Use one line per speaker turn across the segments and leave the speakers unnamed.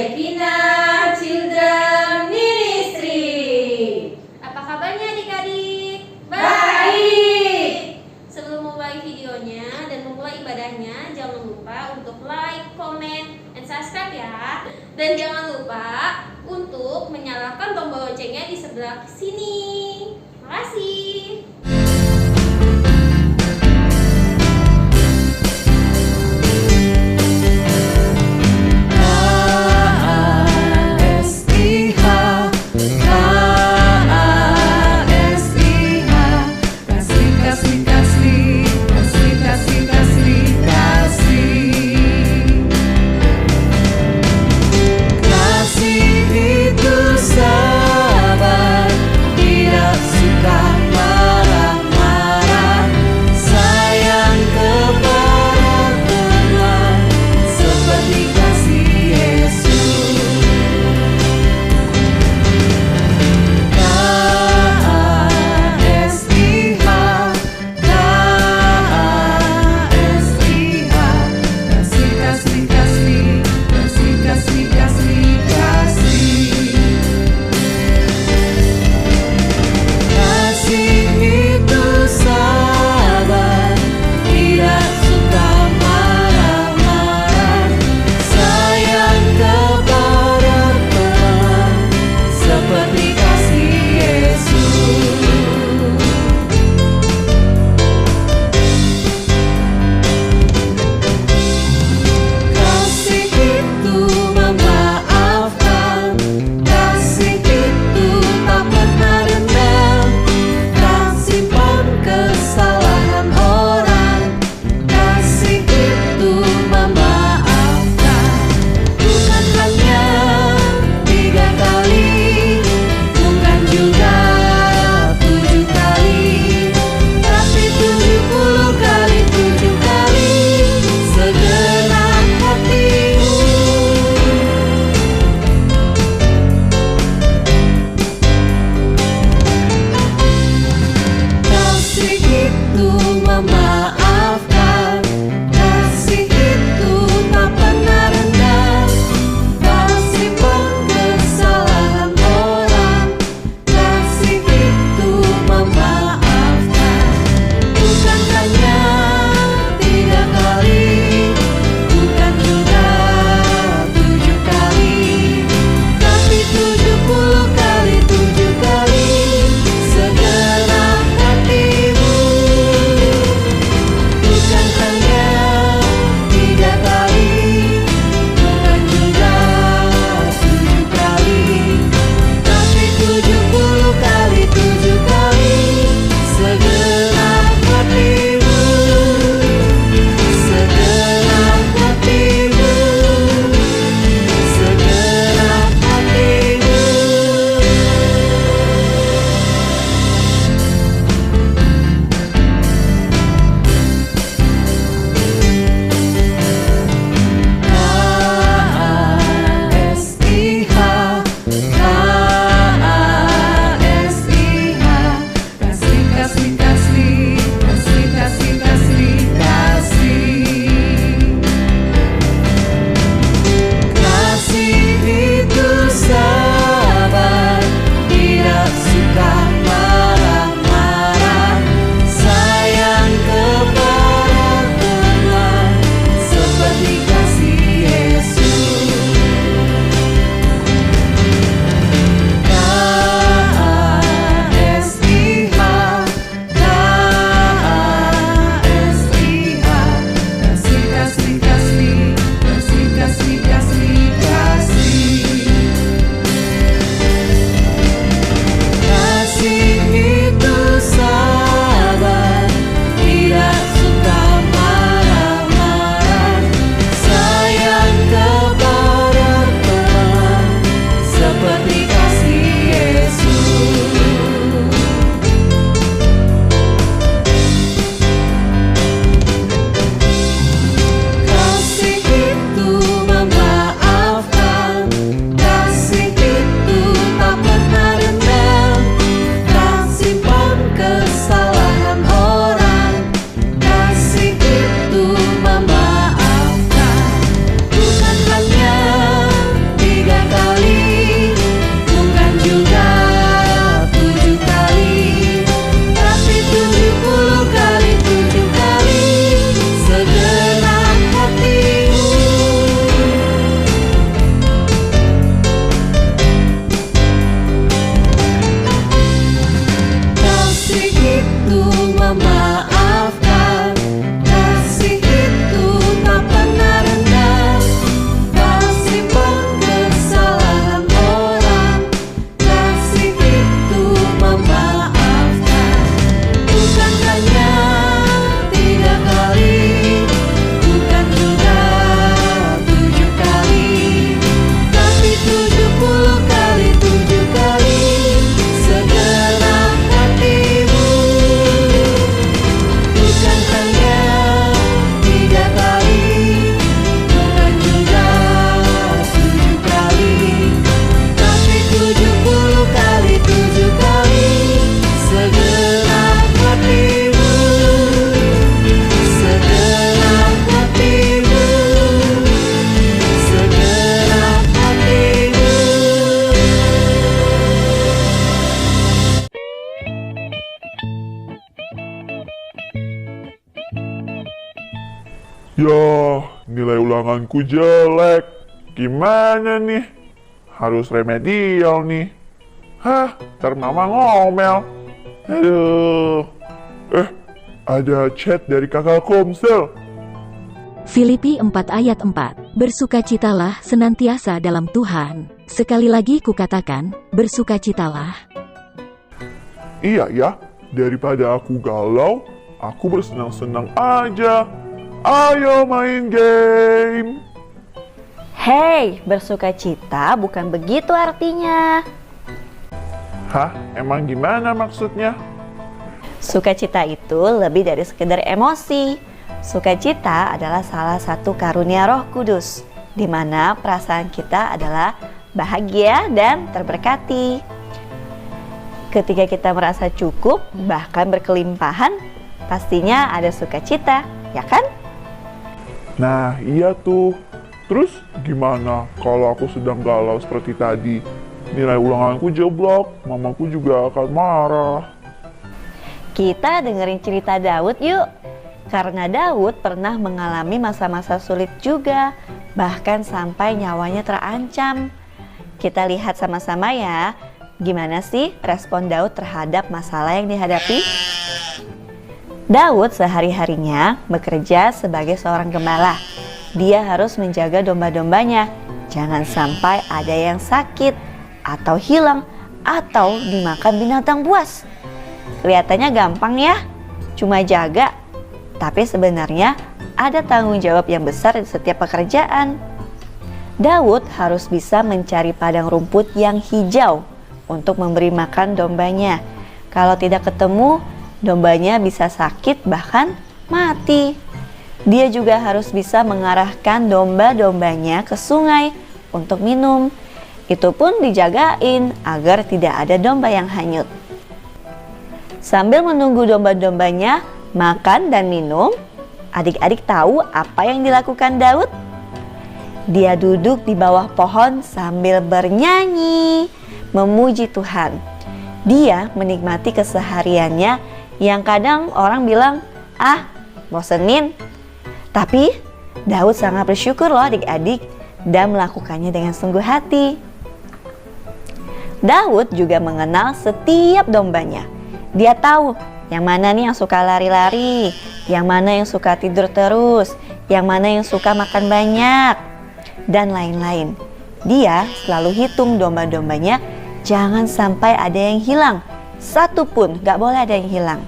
Shekinah Children Ministry. Apa kabarnya adik-adik? Baik. Sebelum memulai videonya dan memulai ibadahnya, jangan lupa untuk like, comment, and subscribe ya. Dan jangan lupa untuk menyalakan tombol loncengnya di sebelah sini. Makasih.
Tidak suka marah. Ya, nilai ulanganku jelek. Gimana nih? Harus remedial nih. Hah, ntar mama ngomel. Aduh. Ada chat dari kakak Komsel.
Filipi 4 ayat 4. Bersukacitalah senantiasa dalam Tuhan. Sekali lagi kukatakan, bersukacitalah.
Iya ya, daripada aku galau, aku bersenang-senang aja. Ayo main game.
Hei, bersukacita bukan begitu artinya.
Hah, emang gimana maksudnya?
Sukacita itu lebih dari sekedar emosi. Sukacita adalah salah satu karunia Roh Kudus, di mana perasaan kita adalah bahagia dan terberkati. Ketika kita merasa cukup, bahkan berkelimpahan, pastinya ada sukacita, ya kan?
Nah, iya tuh. Terus gimana kalau aku sedang galau seperti tadi? Nilai ulanganku jeblok, mamaku juga akan marah.
Kita dengerin cerita Daud yuk. Karena Daud pernah mengalami masa-masa sulit juga, bahkan sampai nyawanya terancam. Kita lihat sama-sama ya, gimana sih respon Daud terhadap masalah yang dihadapi? Daud sehari-harinya bekerja sebagai seorang gembala. Dia harus menjaga domba-dombanya, jangan sampai ada yang sakit, atau hilang, atau dimakan binatang buas. Kelihatannya gampang ya, cuma jaga. Tapi sebenarnya ada tanggung jawab yang besar di setiap pekerjaan. Daud harus bisa mencari padang rumput yang hijau untuk memberi makan dombanya. Kalau tidak ketemu, dombanya bisa sakit bahkan mati. Dia juga harus bisa mengarahkan domba-dombanya ke sungai untuk minum. Itu pun dijagain agar tidak ada domba yang hanyut. Sambil menunggu domba-dombanya makan dan minum, adik-adik tahu apa yang dilakukan Daud? Dia duduk di bawah pohon sambil bernyanyi, memuji Tuhan. Dia menikmati kesehariannya yang kadang orang bilang, bosenin. Tapi Daud sangat bersyukur loh adik-adik dan melakukannya dengan sungguh hati. Daud juga mengenal setiap dombanya. Dia tahu yang mana nih yang suka lari-lari, yang mana yang suka tidur terus, yang mana yang suka makan banyak, dan lain-lain. Dia selalu hitung domba-dombanya, jangan sampai ada yang hilang. Satu pun gak boleh ada yang hilang.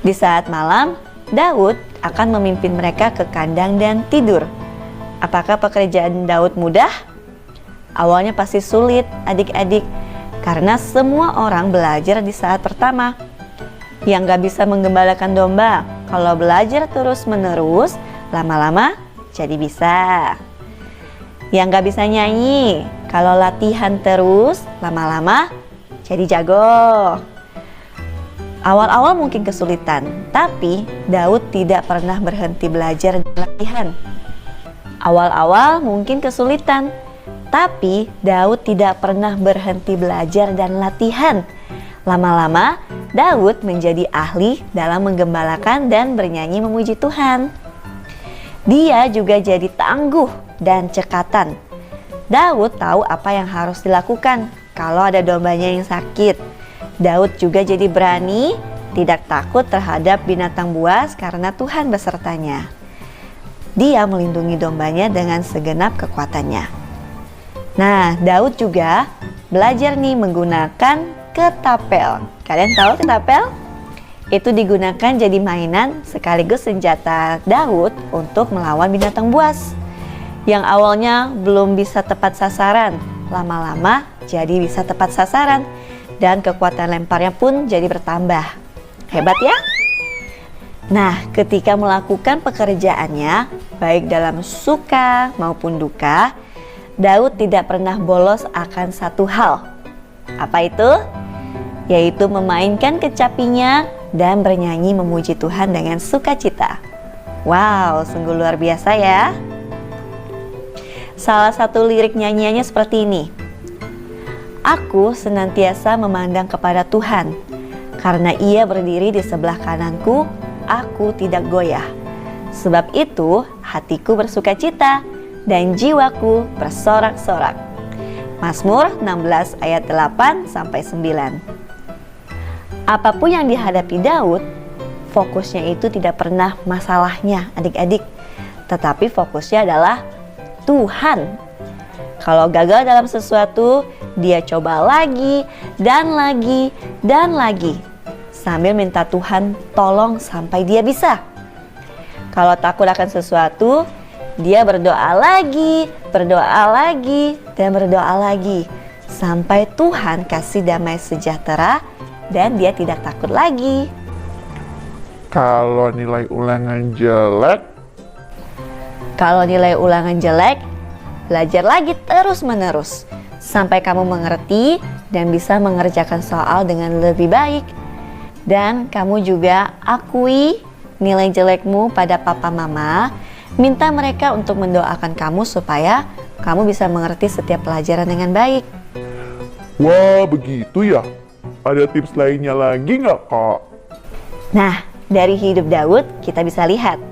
Di saat malam, Daud akan memimpin mereka ke kandang dan tidur. Apakah pekerjaan Daud mudah? Awalnya pasti sulit adik-adik, karena semua orang belajar di saat pertama. Yang gak bisa menggembalakan domba, kalau belajar terus-menerus, lama-lama jadi bisa. Yang gak bisa nyanyi, kalau latihan terus, lama-lama jadi jago. Awal-awal mungkin kesulitan, tapi Daud tidak pernah berhenti belajar dan latihan. Awal-awal mungkin kesulitan, tapi Daud tidak pernah berhenti belajar dan latihan. Lama-lama, Daud menjadi ahli dalam menggembalakan dan bernyanyi memuji Tuhan. Dia juga jadi tangguh dan cekatan. Daud tahu apa yang harus dilakukan kalau ada dombanya yang sakit. Daud juga jadi berani, tidak takut terhadap binatang buas karena Tuhan besertanya. Dia melindungi dombanya dengan segenap kekuatannya. Nah, Daud juga belajar nih menggunakan ketapel. Kalian tahu ketapel? Itu digunakan jadi mainan sekaligus senjata Daud untuk melawan binatang buas. Yang awalnya belum bisa tepat sasaran, lama-lama jadi bisa tepat sasaran. Dan kekuatan lemparnya pun jadi bertambah. Hebat ya? Nah, ketika melakukan pekerjaannya, baik dalam suka maupun duka, Daud tidak pernah bolos akan satu hal. Apa itu? Yaitu memainkan kecapinya dan bernyanyi memuji Tuhan dengan sukacita. Wow, sungguh luar biasa ya. Salah satu lirik nyanyiannya seperti ini. Aku senantiasa memandang kepada Tuhan, karena Ia berdiri di sebelah kananku, aku tidak goyah. Sebab itu hatiku bersukacita dan jiwaku bersorak-sorak. Mazmur 16 ayat 8 sampai 9. Apapun yang dihadapi Daud, fokusnya itu tidak pernah masalahnya adik-adik, tetapi fokusnya adalah Tuhan. Kalau gagal dalam sesuatu, dia coba lagi dan lagi dan lagi sambil minta Tuhan tolong sampai dia bisa. Kalau takut akan sesuatu, dia berdoa lagi, dan berdoa lagi sampai Tuhan kasih damai sejahtera dan dia tidak takut lagi.
Kalau nilai ulangan jelek,
belajar lagi terus-menerus sampai kamu mengerti dan bisa mengerjakan soal dengan lebih baik. Dan kamu juga akui nilai jelekmu pada papa mama, minta mereka untuk mendoakan kamu supaya kamu bisa mengerti setiap pelajaran dengan baik.
wah begitu ya? Ada tips lainnya lagi nggak Kak?
Nah, dari hidup Daud kita bisa lihat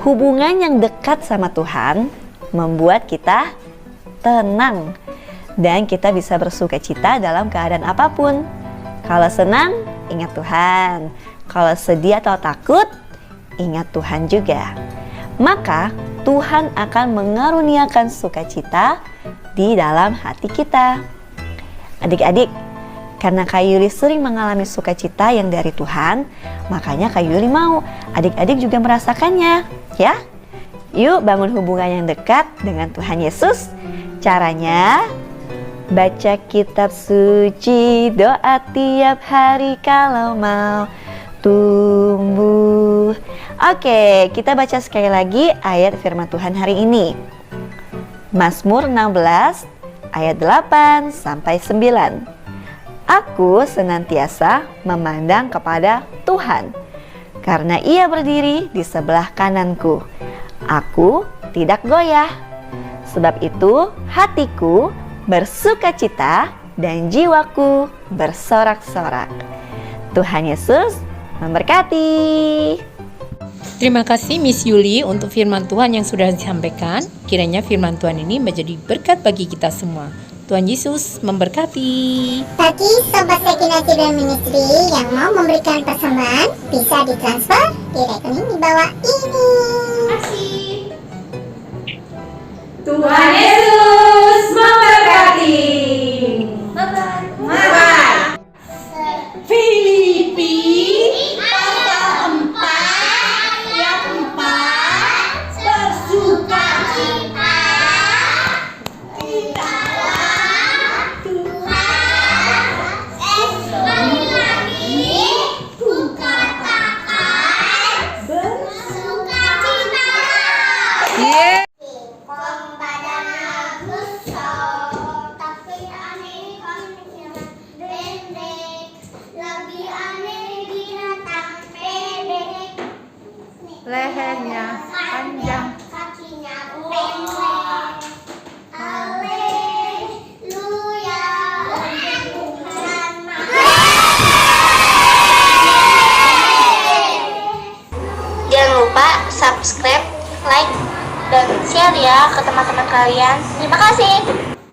hubungan yang dekat sama Tuhan membuat kita tenang dan kita bisa bersukacita dalam keadaan apapun. Kalau senang, ingat Tuhan. Kalau sedih atau takut, ingat Tuhan juga. Maka Tuhan akan mengaruniakan sukacita di dalam hati kita. Adik-adik, karena Kak Yuli sering mengalami sukacita yang dari Tuhan, makanya Kak Yuli mau adik-adik juga merasakannya, ya. Yuk bangun hubungan yang dekat dengan Tuhan Yesus. Caranya, baca kitab suci, doa tiap hari kalau mau tumbuh. Oke, kita baca sekali lagi ayat firman Tuhan hari ini. Mazmur 16 ayat 8 sampai 9. Aku senantiasa memandang kepada Tuhan, karena Ia berdiri di sebelah kananku. Aku tidak goyah. Sebab itu hatiku bersukacita dan jiwaku bersorak-sorak. Tuhan Yesus memberkati.
Terima kasih Miss Yuli untuk firman Tuhan yang sudah disampaikan. Kiranya firman Tuhan ini menjadi berkat bagi kita semua. Tuhan Yesus memberkati.
Bagi Sobat Sekina Children Ministry yang mau memberikan persembahan, bisa ditransfer di rekening di bawah ini.
Kasih. Tuhan Yesus memberkati. Bye-bye. Bye-bye.
Filipi pasal 4 ayat 4 bersukacita di dalam Tuhan. Sekali lagi ku katakan bersukacita. Tapi aneh pemikiran pendek, lebih aneh binatang pendek.
Lehernya panjang,
kakinya pendek. Haleluya. Jangan lupa subscribe, like, dan share ya ke teman-teman kalian. Terima kasih.